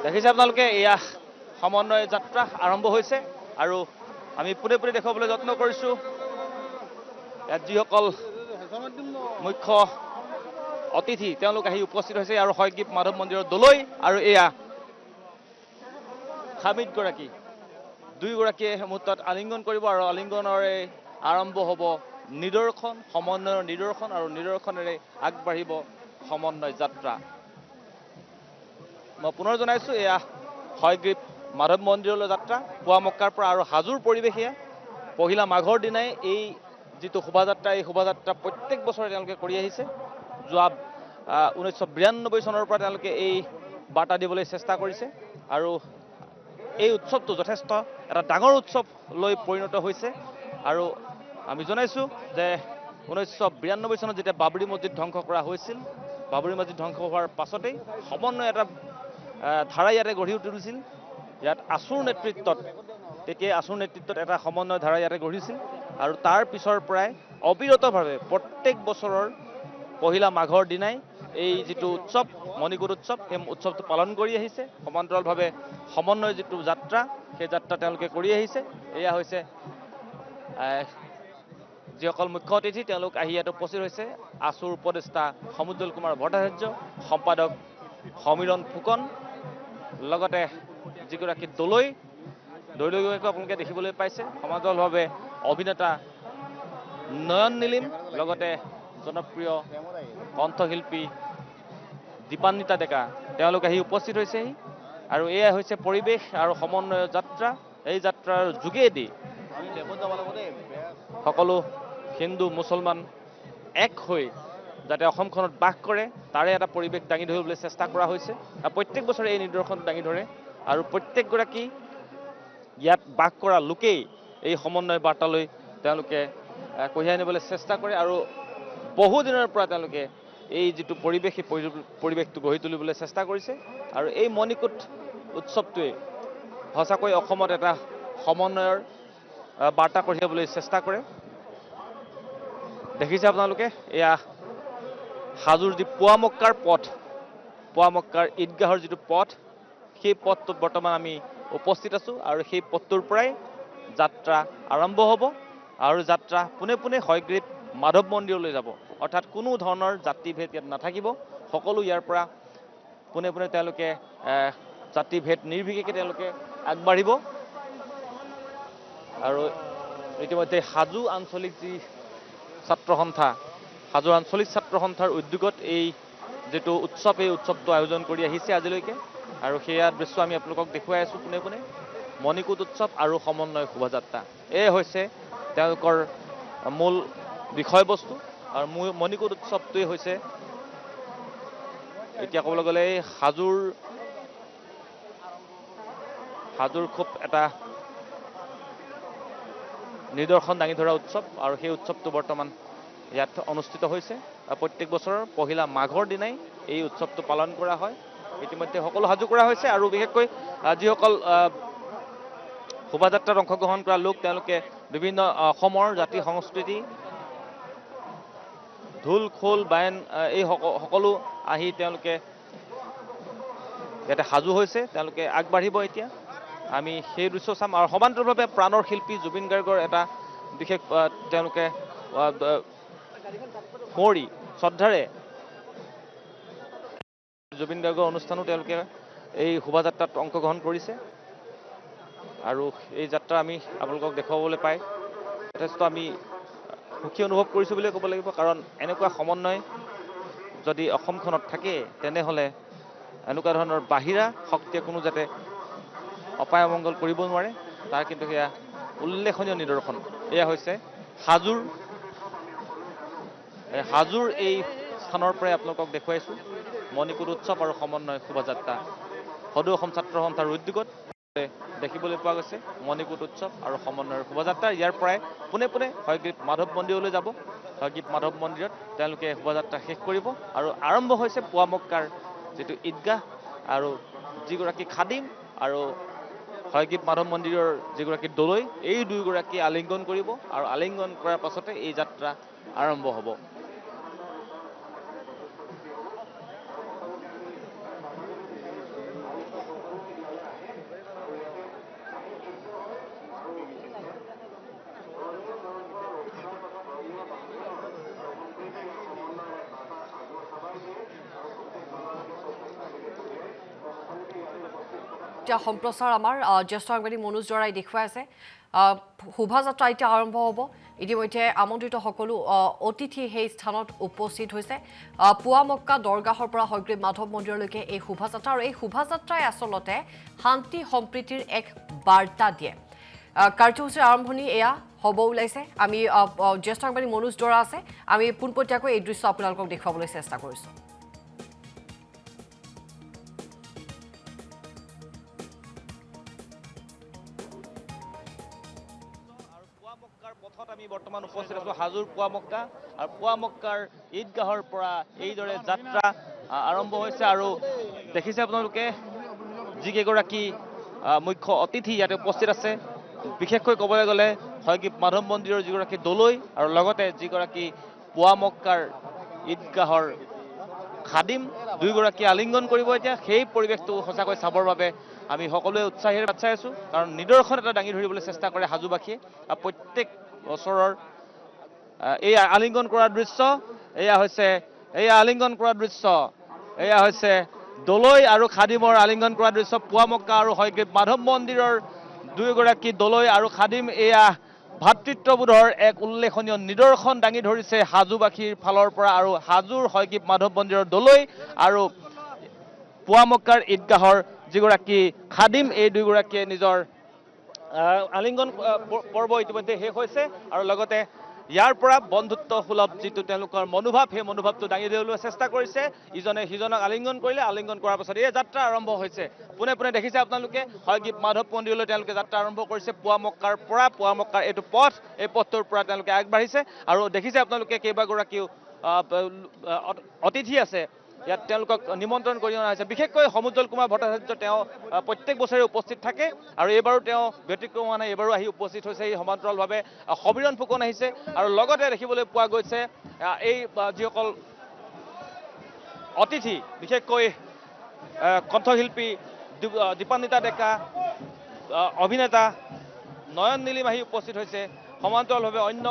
দেখিছে আপোনালোকে এয়া সমন্বয় যাত্ৰা আৰম্ভ হৈছে আৰু আমি পোনে পোনে দেখুৱাবলৈ যত্ন কৰিছোঁ ইয়াত যিসকল মুখ্য অতিথি তেওঁলোক আহি উপস্থিত হৈছে আৰু হয়গ্ৰীৱ মাধৱ মন্দিৰৰ দলৈ আৰু এয়া হামিদগৰাকী দুয়োগৰাকীয়ে মুহূৰ্তত আলিংগন কৰিব আৰু আলিংগনৰে আৰম্ভ হ'ব নিদৰ্শন সমন্বয়ৰ নিদৰ্শন আৰু নিদৰ্শনেৰে আগবাঢ়িব সমন্বয় যাত্ৰা মই পুনৰ জনাইছোঁ এয়া হয়গ্ৰীৱ মাধৱ মন্দিৰলৈ যাত্ৰা পুৱামক্কাৰ পৰা আৰু হাজোৰ পৰিৱেশে পহিলা মাঘৰ দিনাই এই যিটো শোভাযাত্ৰা এই শোভাযাত্ৰা প্ৰত্যেক বছৰে তেওঁলোকে কৰি আহিছে যোৱা 1992 চনৰ পৰা তেওঁলোকে এই বাৰ্তা দিবলৈ চেষ্টা কৰিছে আৰু এই উৎসৱটো যথেষ্ট এটা ডাঙৰ উৎসৱলৈ পৰিণত হৈছে আৰু আমি জনাইছোঁ যে 1992 চনত যেতিয়া বাবৰি মছজিদ ধ্বংস কৰা হৈছিল বাবৰি মছজিদ ধ্বংস হোৱাৰ পাছতেই সমন্বয় এটা ধাৰা ইয়াতে গঢ়ি তুলিছিল ইয়াত আছুৰ নেতৃত্বত তেতিয়াই আছুৰ নেতৃত্বত এটা সমন্বয় ধাৰা ইয়াতে গঢ়িছিল আৰু তাৰ পিছৰ পৰাই অবিৰতভাৱে প্ৰত্যেক বছৰৰ পহিলা মাঘৰ দিনাই এই যিটো উৎসৱ মণিকূট উৎসৱ সেই উৎসৱটো পালন কৰি আহিছে সমান্তৰালভাৱে সমন্বয় যিটো যাত্ৰা সেই যাত্ৰা তেওঁলোকে কৰি আহিছে এয়া হৈছে যিসকল মুখ্য অতিথি তেওঁলোক আহি ইয়াত উপস্থিত হৈছে আছুৰ উপদেষ্টা সমুজ্জ্বল কুমাৰ ভট্টাচাৰ্য সম্পাদক সমীৰণ ফুকন লগতে যিগৰাকী দলৈগৰাকীকো আপোনালোকে দেখিবলৈ পাইছে সমান্তৰালভাৱে অভিনেতা নয়ন নীলিম লগতে জনপ্ৰিয় কণ্ঠশিল্পী দীপান্বিতা ডেকা তেওঁলোক আহি উপস্থিত হৈছেহি আৰু এয়া হৈছে পৰিৱেশ আৰু সমন্বয় যাত্ৰা এই যাত্ৰাৰ যোগেদি সকলো হিন্দু মুছলমান এক হৈ যাতে অসমখনত বাস কৰে তাৰে এটা পৰিৱেশ দাঙি ধৰিবলৈ চেষ্টা কৰা হৈছে আৰু প্ৰত্যেক বছৰে এই নিদৰ্শন দাঙি ধৰে আৰু প্ৰত্যেকগৰাকী ইয়াত বাস কৰা লোকেই এই সমন্বয় বাৰ্তালৈ তেওঁলোকে কঢ়িয়াই আনিবলৈ চেষ্টা কৰে আৰু বহুদিনৰ পৰা তেওঁলোকে এই যিটো পৰিৱেশ সেই পৰিৱেশটো গঢ়ি তুলিবলৈ চেষ্টা কৰিছে আৰু এই মণিকূট উৎসৱটোৱে সঁচাকৈ অসমত এটা সমন্বয়ৰ বাৰ্তা কঢ়িয়াবলৈ চেষ্টা কৰে দেখিছে আপোনালোকে এয়া হাজোৰ যি পুৱামক্কাৰ পথ পুৱামক্কাৰ ঈদগাহৰ যিটো পথ সেই পথটোত বৰ্তমান আমি উপস্থিত আছোঁ আৰু সেই পথটোৰ পৰাই যাত্ৰা আৰম্ভ হ'ব আৰু যাত্ৰা পোনে পোনে হয়গ্ৰীৱ মাধৱ মন্দিৰলৈ যাব অৰ্থাৎ কোনো ধৰণৰ জাতিভেদ ইয়াত নাথাকিব সকলো ইয়াৰ পৰা পোনে পোনে তেওঁলোকে জাতিভেদ নিৰ্বিশেষে তেওঁলোকে আগবাঢ়িব আৰু ইতিমধ্যে হাজো আঞ্চলিক যি ছাত্ৰ সন্থা হাজো আঞ্চলিক ছাত্ৰ সন্থাৰ উদ্যোগত এই যিটো উৎসৱ এই উৎসৱটো আয়োজন কৰি আহিছে আজিলৈকে আৰু সেয়া দৃশ্য আমি আপোনালোকক দেখুৱাই আছোঁ পোনে পোনে মণিকূট উৎসৱ আৰু সমন্বয় শোভাযাত্ৰা এই হৈছে তেওঁলোকৰ মূল বিষয়বস্তু আৰু মণিকূট উৎসৱটোৱে হৈছে এতিয়া ক'বলৈ গ'লে এই হাজোৰ খুব এটা নিদৰ্শন দাঙি ধৰা উৎসৱ আৰু সেই উৎসৱটো বৰ্তমান ইয়াত অনুষ্ঠিত হৈছে প্ৰত্যেক বছৰৰ পহিলা মাঘৰ দিনাই এই উৎসৱটো পালন কৰা হয় ইতিমধ্যে সকলো সাজু কৰা হৈছে আৰু বিশেষকৈ যিসকল শোভাযাত্ৰাত অংশগ্ৰহণ কৰা লোক তেওঁলোকে বিভিন্ন অসমৰ জাতি সংস্কৃতি ঢোল খোল বায়ন এই সকলো আহি তেওঁলোকে ইয়াতে সাজু হৈছে তেওঁলোকে আগবাঢ়িব এতিয়া আমি সেই দৃশ্য চাম আৰু সমান্তৰালভাৱে প্ৰাণৰ শিল্পী জুবিন গাৰ্গৰ এটা বিশেষ তেওঁলোকে সুঁৱৰি শ্ৰদ্ধাৰে জুবিন গাৰ্গৰ অনুষ্ঠানো তেওঁলোকে এই শোভাযাত্ৰাত অংশগ্ৰহণ কৰিছে আৰু এই যাত্ৰা আমি আপোনালোকক দেখুৱাবলৈ পাই যথেষ্ট আমি সুখী অনুভৱ কৰিছোঁ বুলিয়ে ক'ব লাগিব কাৰণ এনেকুৱা সমন্বয় যদি অসমখনত থাকে তেনেহ'লে এনেকুৱা ধৰণৰ বাহিৰা শক্তিয়ে কোনো যাতে অপায় অমংগল কৰিব নোৱাৰে তাৰ কিন্তু সেয়া উল্লেখনীয় নিদৰ্শন এয়া হৈছে হাজোৰ এই স্থানৰ পৰাই আপোনালোকক দেখুৱাইছোঁ মণিকূট উৎসৱ আৰু সমন্বয় শোভাযাত্ৰা সদৌ অসম ছাত্ৰ সন্থাৰ উদ্যোগত দেখিবলৈ পোৱা গৈছে। মণিকূট উৎসৱ আৰু সমন্বয়ৰ শোভাযাত্ৰা ইয়াৰ পৰাই পোনে পোনে হয়গ্ৰীৱ মাধৱ মন্দিৰলৈ যাব। হয়গ্ৰীৱ মাধৱ মন্দিৰত তেওঁলোকে শোভাযাত্ৰা শেষ কৰিব আৰু আৰম্ভ হৈছে পুৱামক্কাৰ যিটো ঈদগাহ আৰু যিগৰাকী খাদিম আৰু হয়গ্ৰীৱ মাধৱ মন্দিৰৰ যিগৰাকী দলৈ এই দুয়োগৰাকী আলিংগন কৰিব আৰু আলিংগন কৰাৰ পাছতে এই যাত্ৰা আৰম্ভ হ'ব। এতিয়া সম্প্ৰচাৰ আমাৰ জ্যেষ্ঠ সাংবাদিক মনোজ জৰাই দেখুৱাই আছে শোভাযাত্ৰা এতিয়া আৰম্ভ হ'ব। ইতিমধ্যে আমন্ত্ৰিত সকলো অতিথি সেই স্থানত উপস্থিত হৈছে। পুৱামক্কা দৰগাহৰ পৰা হয়গ্ৰীৱ মাধৱ মন্দিৰলৈকে এই শোভাযাত্ৰা আৰু এই শোভাযাত্ৰাই আচলতে শান্তি সম্প্ৰীতিৰ এক বাৰ্তা দিয়ে। কাৰ্যসূচীৰ আৰম্ভণি এয়া হ'ব ওলাইছে। আমি জ্যেষ্ঠ সাংবাদিক মনোজ জৰা আছে, আমি পোনপটীয়াকৈ এই দৃশ্য আপোনালোকক দেখুৱাবলৈ চেষ্টা কৰিছোঁ। পথত আমি বৰ্তমান উপস্থিত আছো হাজোৰ পুৱামক্কা আৰু পুৱামক্কাৰ ঈদগাহৰ পৰা এইদৰে যাত্ৰা আৰম্ভ হৈছে আৰু দেখিছে আপোনালোকে যিকেইগৰাকী মুখ্য অতিথি ইয়াতে উপস্থিত আছে। বিশেষকৈ ক'বলৈ গ'লে হয়গ্ৰীৱ মাধৱ মন্দিৰৰ যিগৰাকী দলৈ আৰু লগতে যিগৰাকী পুৱামক্কাৰ ঈদগাহৰ খাদিম দুয়োগৰাকী আলিংগন কৰিব। এতিয়া সেই পৰিৱেশটো সঁচাকৈ চাবৰ বাবে আমি সকলোৱে উৎসাহেৰে বাট চাই আছো, কাৰণ নিদৰ্শন এটা দাঙি ধৰিবলৈ চেষ্টা কৰে হাজোবাসীয়ে। প্ৰত্যেক বছৰৰ এই আলিংগন কৰাৰ দৃশ্য এয়া হৈছে আলিংগন কৰাৰ দৃশ্য এয়া হৈছে দলৈ আৰু খাদিমৰ আলিংগন কৰা দৃশ্য। পুৱামক্কা আৰু হয়গ্ৰীৱ মাধৱ মন্দিৰৰ দুয়োগৰাকী দলৈ আৰু খাদিম এয়া ভাতৃত্ববোধৰ এক উল্লেখনীয় নিদৰ্শন দাঙি ধৰিছে হাজোবাসীৰ ফালৰ পৰা। আৰু হাজোৰ হয়গ্ৰীৱ মাধৱ মন্দিৰৰ দলৈ আৰু পুৱামক্কাৰ ঈদগাহৰ যিগৰাকী খাদিম এই দুয়োগৰাকীয়ে নিজৰ আলিংগন পৰ্ব ইতিমধ্যে শেষ হৈছে আৰু লগতে ইয়াৰ পৰা বন্ধুত্ব সুলভ যিটো তেওঁলোকৰ মনোভাৱ সেই মনোভাৱটো দাঙি ধৰিবলৈ চেষ্টা কৰিছে। ইজনে সিজনক আলিংগন কৰিলে, আলিংগন কৰাৰ পাছত এই যাত্ৰা আৰম্ভ হৈছে। পোনে পোনে দেখিছে আপোনালোকে হয়গ্ৰীৱ মাধৱ মন্দিৰলৈ তেওঁলোকে যাত্ৰা আৰম্ভ কৰিছে। পুৱামক্কাৰ পৰা পুৱামক্কাৰ এইটো পথ, এই পথটোৰ পৰা তেওঁলোকে আগবাঢ়িছে আৰু দেখিছে আপোনালোকে কেইবাগৰাকীও অতিথি আছে ইয়াত তেওঁলোকক নিমন্ত্ৰণ কৰি অনা হৈছে। বিশেষকৈ সমুজ্জ্বল কুমাৰ ভট্টাচাৰ্য তেওঁ প্ৰত্যেক বছৰে উপস্থিত থাকে আৰু এইবাৰো তেওঁ ব্যতিক্ৰম হোৱা নাই, এইবাৰো আহি উপস্থিত হৈছে। এই সমান্তৰালভাৱে সমীৰণ ফুকন আহিছে আৰু লগতে দেখিবলৈ পোৱা গৈছে এই যিসকল অতিথি বিশেষকৈ কণ্ঠশিল্পী দীপান্বিতা ডেকা, অভিনেতা নয়ন নীলিম আহি উপস্থিত হৈছে। সমান্তৰালভাৱে অন্য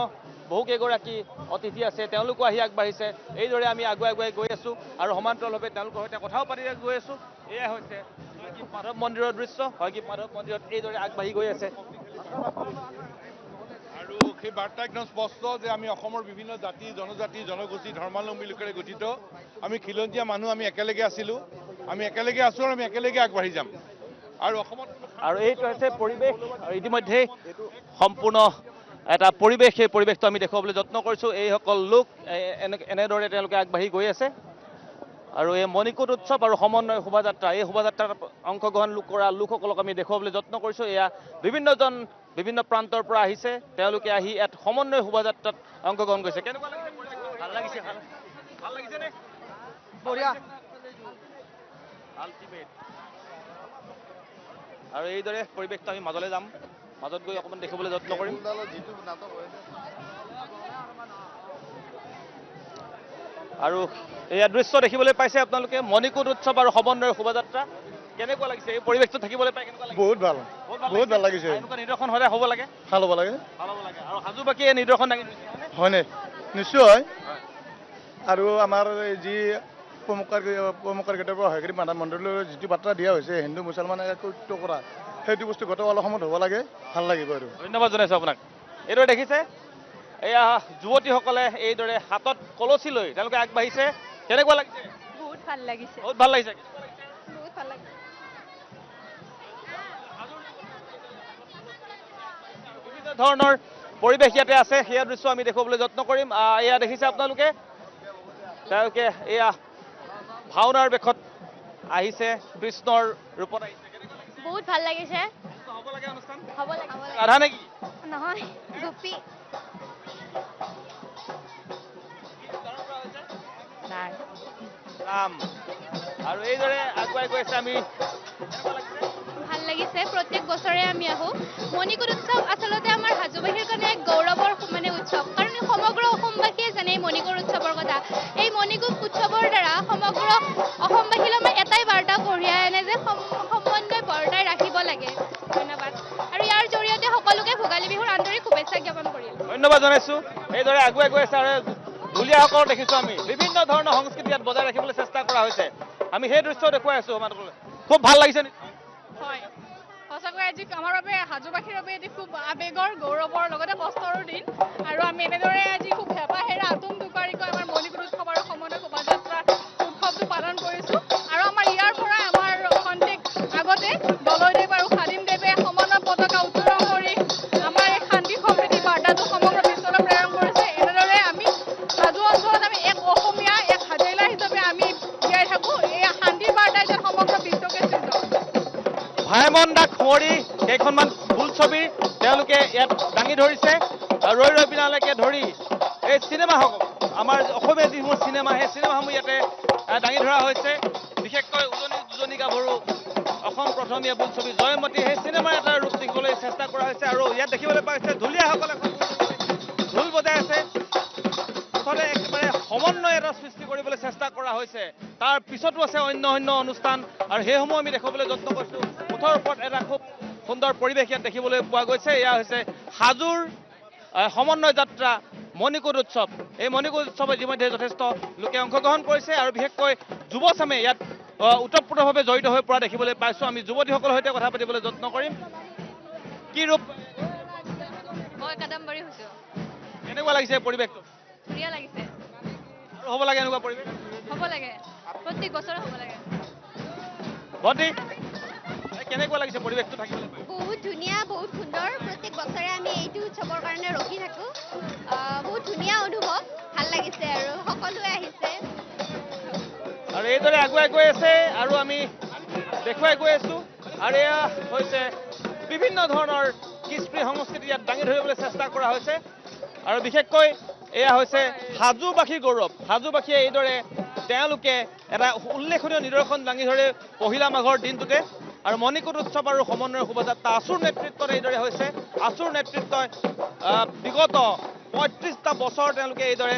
বহুকেইগৰাকী অতিথি আছে, তেওঁলোকো আহি আগবাঢ়িছে। এইদৰে আমি আগুৱাই গৈ আছোঁ আৰু সমান্তৰালভাৱে তেওঁলোকৰ সৈতে কথাও পাতি গৈ আছোঁ। এয়া হৈছে হয়গ্ৰীৱ মাধৱ মন্দিৰৰ দৃশ্য। হয়গ্ৰীৱ মাধৱ মন্দিৰত এইদৰে আগবাঢ়ি গৈ আছে আৰু সেই বাৰ্তা একদম স্পষ্ট যে আমি অসমৰ বিভিন্ন জাতি জনজাতি জনগোষ্ঠী ধৰ্মাৱলম্বী লোকেৰে গঠিত আমি খিলঞ্জীয়া মানুহ, আমি একেলগে আছিলোঁ, আমি একেলগে আছোঁ আৰু আমি একেলগে আগবাঢ়ি যাম। আৰু অসমত আৰু এইটো হৈছে পৰিৱেশ আৰু ইতিমধ্যে সম্পূৰ্ণ এটা পৰিৱেশ, সেই পৰিৱেশটো আমি দেখুৱাবলৈ যত্ন কৰিছোঁ। এইসকল লোক এনেদৰে তেওঁলোকে আগবাঢ়ি গৈ আছে আৰু এই মণিকূট উৎসৱ আৰু সমন্বয় শোভাযাত্ৰা, এই শোভাযাত্ৰাত অংশগ্ৰহণ কৰা লোকসকলক আমি দেখুৱাবলৈ যত্ন কৰিছোঁ। এয়া বিভিন্ন প্ৰান্তৰ পৰা আহিছে, তেওঁলোকে আহি ইয়াত সমন্বয় শোভাযাত্ৰাত অংশগ্ৰহণ কৰিছে। কেনেকুৱা লাগিছে? ভাল লাগিছে, ভাল লাগিছে নে? বঢ়িয়া, আল্টিমেট। আৰু এইদৰে পৰিৱেশটো আমি মাজলৈ যাম, মাজত গৈ অকণমান দেখিবলৈ যত্ন কৰিম। আৰু এয়া দৃশ্য দেখিবলৈ পাইছে আপোনালোকে মণিকূট উৎসৱ আৰু সমন্বয়ৰ শোভাযাত্ৰা। কেনেকুৱা লাগিছে এই পৰিৱেশটো থাকিবলৈ পাই? কেনেকুৱা লাগিছে? বহুত ভাল লাগিছে। এনেকুৱা নিদৰ্শন সদায় হ'ব লাগে, ভাল হ'ব লাগে। আৰু হাজোবাসীয়ে এই নিদৰ্শন দাঙি ধৰিছে হয়নে? নিশ্চয়। আৰু আমাৰ যি প্ৰমুখাৰ গেটৰ পৰা হয়গ্ৰীৱ মাধৱ মন্দিৰলৈ যিটো বাৰ্তা দিয়া হৈছে হিন্দু মুছলমানে ঐক্য কৰা, সেইটো বস্তু গোটেই অসমত হ'ব লাগে, ভাল লাগিব। আৰু ধন্যবাদ জনাইছোঁ আপোনাক। এইদৰে দেখিছে এয়া যুৱতীসকলে এইদৰে হাতত কলচী লৈ তেওঁলোকে আগবাঢ়িছে। কেনেকুৱা লাগিছে? বহুত ভাল লাগিছে। বহুত ভাল লাগিছে। বহুত ভাল লাগিছে। বিভিন্ন ধৰণৰ পৰিৱেশ ইয়াতে আছে, সেয়া দৃশ্য আমি দেখুৱাবলৈ যত্ন কৰিম। এয়া দেখিছে আপোনালোকে তেওঁলোকে এয়া ভাওনাৰ বেশত আহিছে কৃষ্ণৰ ৰূপত আহিছে বহুত ভাল লাগিছে হ'ব লাগে অনুষ্ঠান হ'ব লাগে ৰাধা নেকি নহয় গোপী ৰাম আৰু এইদৰে আগুৱাই গৈ আছে আমি ভাল লাগিছে প্ৰত্যেক বছৰে আমি আহোঁ মণিকূট উৎসৱ আচলতে আমাৰ হাজোবাসীৰ কাৰণে এক গৌৰৱৰ মানে উৎসৱ কাৰণ সমগ্ৰ অসমবাসীয়ে জানে এই মণিকূট উৎসৱৰ কথা এই মণিকূট উৎসৱৰ দ্বাৰা সমগ্ৰ অসমবাসীলৈ আমাৰ এটাই বাৰ্তা কঢ়িয়াই আনে যে সমন্বয় বৰ্তাই ৰাখিব লাগে ধন্যবাদ আৰু ইয়াৰ জৰিয়তে সকলোকে ভোগালী বিহুৰ আন্তৰিক শুভেচ্ছা জ্ঞাপন কৰিলোঁ ধন্যবাদ জনাইছোঁ এইদৰে আগুৱাই গৈ আছে আৰু ঢুলীয়াসকলক দেখিছোঁ আমি বিভিন্ন ধৰণৰ সংস্কৃতি ইয়াত বজাই ৰাখিবলৈ চেষ্টা কৰা হৈছে আমি সেই দৃশ্য দেখুৱাই আছোঁ মানুহলৈ খুব ভাল লাগিছে হয় সঁচাকৈ আজি আমাৰ বাবে হাজোবাসীৰ বাবে এটি খুব আৱেগৰ গৌৰৱৰ লগতে কষ্টৰো দিন আৰু আমি এনেদৰে আজি খুব হেঁপাহেৰে আতুম দুকাৰিকৈ আমাৰ মণিকূট উৎসৱ আৰু সমন্বয় শোভাযাত্ৰা উৎসৱটো পালন কৰিছোঁ আৰু আমাৰ ইয়াৰ পৰা আমাৰ খন্তেক আগতে দলয়দেৱ আৰু খাদিমদেৱে সমন্বয় পতাকা উত্তোলন কৰি আমাৰ এই শান্তি সম্প্ৰীতি বাৰ্তাটো সমগ্ৰ বিশ্বলৈ প্ৰেৰণ কৰিছে এনেদৰে আমি হাজো অঞ্চলত আমি এক অসমীয়া এক হাজেলা হিচাপে আমি জীয়াই থাকোঁ এই শান্তিৰ বাৰ্তাই যেন সমগ্ৰ বিশ্বকে চিন্ত ভাইমন দা কুঁৱৰী কেইখনমান বোলছবি তেওঁলোকে ইয়াত দাঙি ধৰিছে ৰৈ ৰৈ বিনালৈকে ধৰি এই চিনেমাসমূহ আমাৰ অসমীয়া যিসমূহ চিনেমা সেই চিনেমাসমূহ ইয়াতে দাঙি ধৰা হৈছে বিশেষকৈ উজনি দুজনী গাভৰু অসম প্ৰথমীয়া বোলছবি জয়মতী সেই চিনেমাৰ এটা ৰূপ দিবলৈ চেষ্টা কৰা হৈছে আৰু ইয়াত দেখিবলৈ পোৱা হৈছে ঢুলীয়াসকলে ঢোল বজাই আছে মুঠতে একেবাৰে সমন্বয় এটা সৃষ্টি কৰিবলৈ চেষ্টা কৰা হৈছে তাৰ পিছতো আছে অন্য অন্য অনুষ্ঠান আৰু সেইসমূহ আমি দেখাবলৈ যত্ন কৰিছোঁ মুঠৰ ওপৰত এটা খুব সুন্দৰ পৰিৱেশ ইয়াত দেখিবলৈ পোৱা গৈছে এয়া হৈছে হাজোৰ সমন্বয় যাত্ৰা মণিকূট উৎসৱ এই মণিকূট উৎসৱত ইতিমধ্যে যথেষ্ট লোকে অংশগ্ৰহণ কৰিছে আৰু বিশেষকৈ যুৱচামে ইয়াত ওতঃপ্ৰোতভাৱে জড়িত হৈ পৰা দেখিবলৈ পাইছোঁ আমি যুৱতীসকলৰ সৈতে কথা পাতিবলৈ যত্ন কৰিম কি ৰূপ মই কাদম্বৰী হৈছোঁ কেনেকুৱা লাগিছে পৰিৱেশটো ধুনীয়া লাগিছে আৰু হ'ব লাগে এনেকুৱা পৰিৱেশ হ'ব লাগে প্ৰত্যেক বছৰে হ'ব লাগে ভণ্টি কেনেকুৱা লাগিছে পৰিৱেশটো থাকিবলৈ পাই বহুত ধুনীয়া বহুত সুন্দৰ প্ৰত্যেক বছৰে আমি এইটো উৎসৱৰ কাৰণে ৰখি থাকোঁ বহুত ধুনীয়া অনুভৱ ভাল লাগিছে আৰু সকলোৱে আহিছে আৰু এইদৰে আগুৱাই গৈ আছে আৰু আমি দেখুৱাই গৈ আছোঁ আৰু এয়া হৈছে বিভিন্ন ধৰণৰ কৃষ্টি সংস্কৃতি ইয়াত দাঙি ধৰিবলৈ চেষ্টা কৰা হৈছে আৰু বিশেষকৈ এয়া হৈছে হাজোবাসীৰ গৌৰৱ হাজোবাসীয়ে এইদৰে তেওঁলোকে এটা উল্লেখনীয় নিদৰ্শন দাঙি ধৰে পহিলা মাঘৰ দিনটোতে আৰু মণিকূট উৎসৱ আৰু সমন্বয়ৰ শোভাযাত্ৰা আছুৰ নেতৃত্বত এইদৰে হৈছে আছুৰ নেতৃত্বই বিগত ৩৫টা বছৰ তেওঁলোকে এইদৰে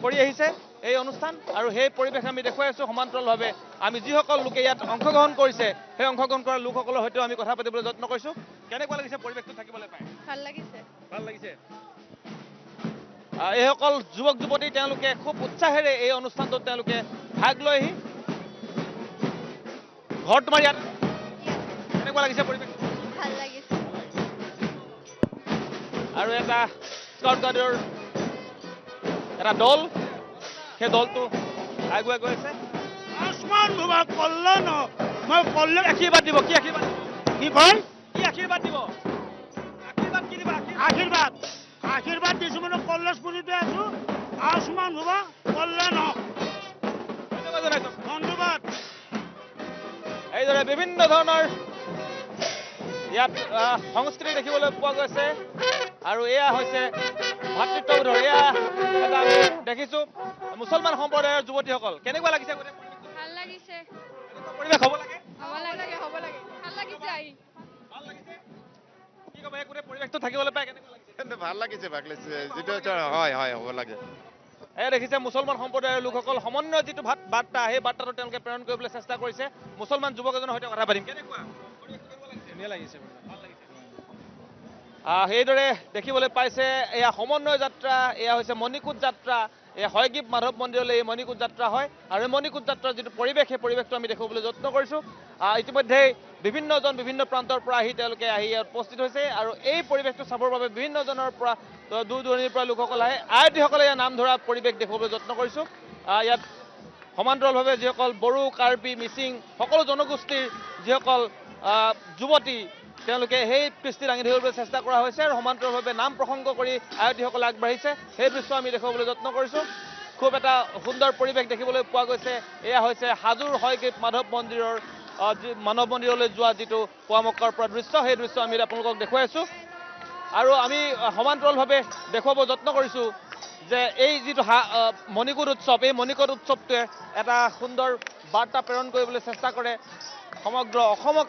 কৰি আহিছে এই অনুষ্ঠান আৰু সেই পৰিৱেশ আমি দেখুৱাই আছোঁ সমান্তৰালভাৱে আমি যিসকল লোকে ইয়াত অংশগ্ৰহণ কৰিছে সেই অংশগ্ৰহণ কৰা লোকসকলৰ সৈতেও আমি কথা পাতিবলৈ যত্ন কৰিছোঁ কেনেকুৱা লাগিছে পৰিৱেশটো থাকিবলৈ পাই ভাল লাগিছে ভাল লাগিছে এইসকল যুৱক যুৱতী তেওঁলোকে খুব উৎসাহেৰে এই অনুষ্ঠানটোত তেওঁলোকে ভাগ লৈ আহি ঘৰ তোমাৰ ইয়াত কেনেকুৱা লাগিছে পৰিৱেশ ভাল লাগিছে আৰু এটা স্কাউট গাৰ্ডৰ এটা দল সেই দলটো আগুৱাই গৈ আছে আয়ুষ্মান ভৱা কল্যাণ মই কল্যাণ আশীৰ্বাদ দিব কি আশীৰ্বাদ কি কয় কি আশীৰ্বাদ দিব আশীৰ্বাদ কি দিব আশীৰ্বাদ আশীৰ্বাদ দিছোঁ মানে কলেজপুৰীতে আছোঁ আয়ুষ্মান ভৱা কল্যাণ ধন্যবাদ জনাইছোঁ ধন্যবাদ এইদৰে বিভিন্ন ধৰণৰ ইয়াত সংস্কৃতি দেখিবলৈ পোৱা গৈছে আৰু এয়া হৈছে ভাতৃত্ববোধৰ এয়া এটা আমি দেখিছোঁ মুছলমান সম্প্ৰদায়ৰ যুৱতীসকল কেনেকুৱা লাগিছে গোটেই ভাল লাগিছে পৰিৱেশ হ'ব লাগে হ'ব লাগে হ'ব লাগে ভাল লাগিছে আহি ভাল লাগিছে কি ক'ব এই গোটেই পৰিৱেশটো থাকিবলৈ পাই কেনেকুৱা লাগিছে ভাল লাগিছে ভাল লাগিছে যিটো হয় হয় হ'ব লাগে এয়া দেখিছে মুছলমান সম্প্ৰদায়ৰ লোকসকল সমন্বয় যিটো বাৰ্তা সেই বাৰ্তাটো তেওঁলোকে প্ৰেৰণ কৰিবলৈ চেষ্টা কৰিছে মুছলমান যুৱক এজনৰ সৈতে কথা পাতিম কেনেকুৱা ধুনীয়া লাগিছে সেইদৰে দেখিবলৈ পাইছে এয়া সমন্বয় যাত্ৰা এয়া হৈছে মণিকূট যাত্ৰা এয়া হয়গ্ৰীৱ মাধৱ মন্দিৰলৈ এই মণিকূট যাত্ৰা হয় আৰু এই মণিকূট যাত্ৰাৰ যিটো পৰিৱেশ সেই পৰিৱেশটো আমি দেখিবলৈ যত্ন কৰিছোঁ ইতিমধ্যেই বিভিন্নজন বিভিন্ন প্ৰান্তৰ পৰা আহি তেওঁলোকে আহি ইয়াত উপস্থিত হৈছে আৰু এই পৰিৱেশটো চাবৰ বাবে বিভিন্নজনৰ পৰা দূৰ দূৰণিৰ পৰা লোকসকল আহে আয়তীসকলে ইয়াৰ নাম ধৰা পৰিৱেশ দেখুৱাবলৈ যত্ন কৰিছোঁ ইয়াত সমান্তৰালভাৱে যিসকল বড়ো কাৰ্বি মিচিং সকলো জনগোষ্ঠীৰ যিসকল যুৱতী তেওঁলোকে সেই কৃষ্টি দাঙি ধৰিবলৈ চেষ্টা কৰা হৈছে আৰু সমান্তৰালভাৱে নাম প্ৰসংগ কৰি আয়তীসকলে আগবাঢ়িছে সেই দৃশ্য আমি দেখুৱাবলৈ যত্ন কৰিছোঁ খুব এটা সুন্দৰ পৰিৱেশ দেখিবলৈ পোৱা গৈছে এয়া হৈছে হাজোৰ হয়গ্ৰীৱ মাধৱ মন্দিৰৰ মানৱ মন্দিৰলৈ যোৱা যিটো পুৱামক্কাৰ পৰা দৃশ্য সেই দৃশ্য আমি আপোনালোকক দেখুৱাই আছোঁ আৰু আমি সমান্তৰালভাৱে দেখুৱাব যত্ন কৰিছোঁ যে এই যিটো মণিকূট উৎসৱ এই মণিকূট উৎসৱটোৱে এটা সুন্দৰ বাৰ্তা প্ৰেৰণ কৰিবলৈ চেষ্টা কৰে সমগ্ৰ অসমক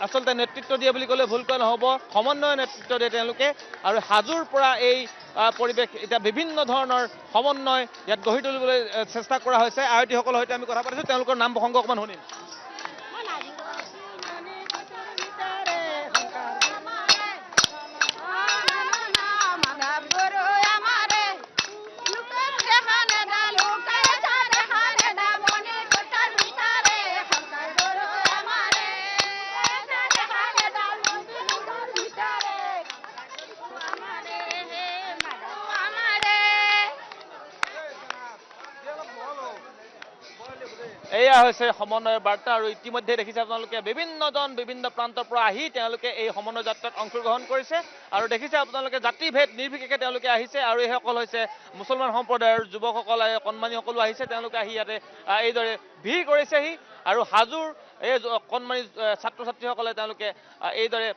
আচলতে নেতৃত্ব দিয়ে বুলি ক'লে ভুল কোৱা নহ'ব সমন্বয় নেতৃত্ব দিয়ে তেওঁলোকে আৰু হাজোৰ পৰা এই পৰিৱেশ এতিয়া বিভিন্ন ধৰণৰ সমন্বয় ইয়াত গঢ়ি তুলিবলৈ চেষ্টা কৰা হৈছে আয়তীসকলৰ সৈতে আমি কথা পাতিছোঁ তেওঁলোকৰ নাম প্ৰসংগ অকণমান শুনিম এয়া হৈছে সমন্বয়ৰ বাৰ্তা আৰু ইতিমধ্যে দেখিছে আপোনালোকে বিভিন্নজন বিভিন্ন প্ৰান্তৰ পৰা আহি তেওঁলোকে এই সমন্বয় যাত্ৰাত অংশগ্ৰহণ কৰিছে আৰু দেখিছে আপোনালোকে জাতিভেদ নিৰ্বিশেষে তেওঁলোকে আহিছে আৰু এইসকল হৈছে মুছলমান সম্প্ৰদায়ৰ যুৱকসকল কণমানিসকলো আহিছে তেওঁলোকে আহি ইয়াতে এইদৰে ভিৰ কৰিছেহি আৰু হাজোৰ এই কণমানি ছাত্ৰ ছাত্ৰীসকলে তেওঁলোকে এইদৰে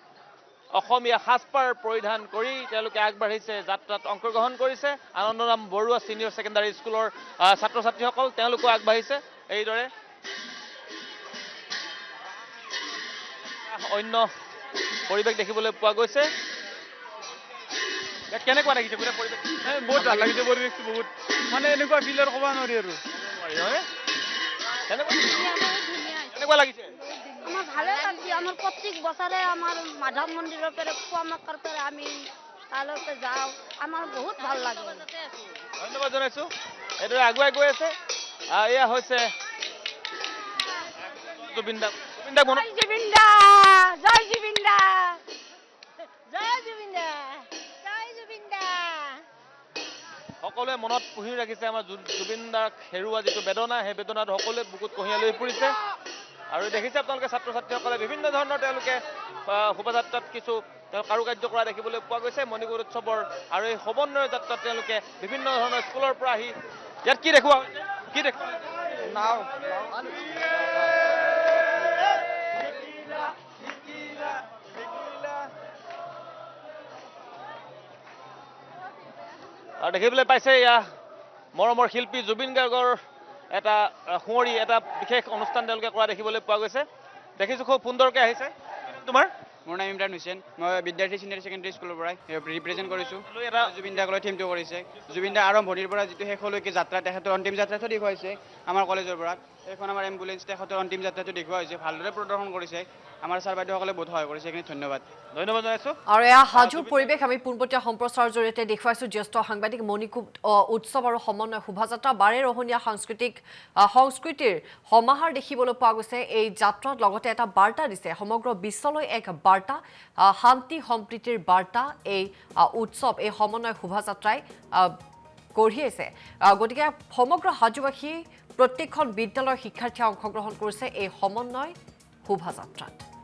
অসমীয়া সাজপাৰ পৰিধান কৰি তেওঁলোকে আগবাঢ়িছে যাত্ৰাত অংশগ্ৰহণ কৰিছে আনন্দৰাম বৰুৱা ছিনিয়ৰ ছেকেণ্ডাৰী স্কুলৰ ছাত্ৰ ছাত্ৰীসকল তেওঁলোকো আগবাঢ়িছে এইদৰে অন্য পৰিৱেশ দেখিবলৈ পোৱা গৈছে কেনেকুৱা লাগিছে গোটেই পৰিৱেশ বহুত ভাল লাগিছে পৰিৱেশটো বহুত মানে এনেকুৱা ফিল্ডৰ ক'ব নোৱাৰি আৰু কেনেকুৱা লাগিছে আমার ভালো লাগছে আমার প্রত্যেক বছরে আমার মাধব মন্দিরের পরে পুয়ামক্কার পরে আমি তালৈকে যাওঁ আমার বহুত ভাল লাগে ধন্যবাদ জনাইছোঁ এইদৰে আগুৱাই গৈ আছে এয়া হৈছে জুবিনদা মনত জুবিনদা জয় জুবিনদা জয় জুবিনদা জয় জুবিনদা সকলোৱে মনত পুহি ৰাখিছে আমাৰ জুবিনদাক হেৰুওৱা যিটো বেদনা সেই বেদনাটো সকলোৱে বুকুত কঢ়িয়াই লৈ ফুৰিছে আৰু দেখিছে আপোনালোকে ছাত্ৰ ছাত্ৰীসকলে বিভিন্ন ধৰণৰ তেওঁলোকে শোভাযাত্ৰাত কিছু কাৰুকাৰ্য কৰা দেখিবলৈ পোৱা গৈছে মণিকূট উৎসৱৰ আৰু এই সমন্বয় যাত্ৰাত তেওঁলোকে বিভিন্ন ধৰণৰ স্কুলৰ পৰা আহি ইয়াত কি দেখুওৱা হৈছে কি দেখুওৱা নাও আৰু দেখিবলৈ পাইছে এয়া মৰমৰ শিল্পী জুবিন গাৰ্গৰ এটা সুঁৱৰি এটা বিশেষ অনুষ্ঠান তেওঁলোকে কৰা দেখিবলৈ পোৱা গৈছে দেখিছোঁ খুব সুন্দৰকৈ আহিছে তোমাৰ মোৰ নাম ইমৰান হুছেইন মই বিদ্যাৰ্থী ছিনিয়ৰ ছেকেণ্ডেৰী স্কুলৰ পৰাই ৰিপ্ৰেজেণ্ট কৰিছোঁ এটা জুবিন দাকলৈ থিমটো কৰিছে জুবিন দা আৰম্ভণিৰ পৰা যিটো শেষলৈকে যাত্ৰা তেখেতৰ অন্তিম যাত্ৰাটো দেখুৱাইছে আমাৰ কলেজৰ পৰা এইখন আমাৰ এম্বুলেঞ্চ তেখেতৰ অন্তিম যাত্ৰাটো দেখুওৱা হৈছে ভালদৰে প্ৰদৰ্শন কৰিছে আমাৰ ছাৰ বাইদেউসকলে বহুত সহায় কৰিছে এইখিনি ধন্যবাদ জনাইছোঁ আৰু এয়া হাজোৰ পৰিৱেশ আমি পোনপটীয়া সম্প্ৰচাৰৰ জৰিয়তে দেখুৱাইছোঁ জ্যেষ্ঠ সাংবাদিক মণিকূট উৎসৱ আৰু সমন্বয় শোভাযাত্ৰা 12 ৰহণীয়া সংস্কৃতিৰ সমাহাৰ দেখিবলৈ পোৱা গৈছে এই যাত্ৰাত লগতে এটা বাৰ্তা দিছে সমগ্ৰ বিশ্বলৈ এক বাৰ্তা শান্তি সম্প্ৰীতিৰ বাৰ্তা এই উৎসৱ এই সমন্বয় শোভাযাত্ৰাই কঢ়িয়াইছে গতিকে সমগ্ৰ হাজোবাসী প্ৰত্যেকখন বিদ্যালয়ৰ শিক্ষাৰ্থীয়ে অংশগ্ৰহণ কৰিছে এই সমন্বয় শোভাযাত্ৰাত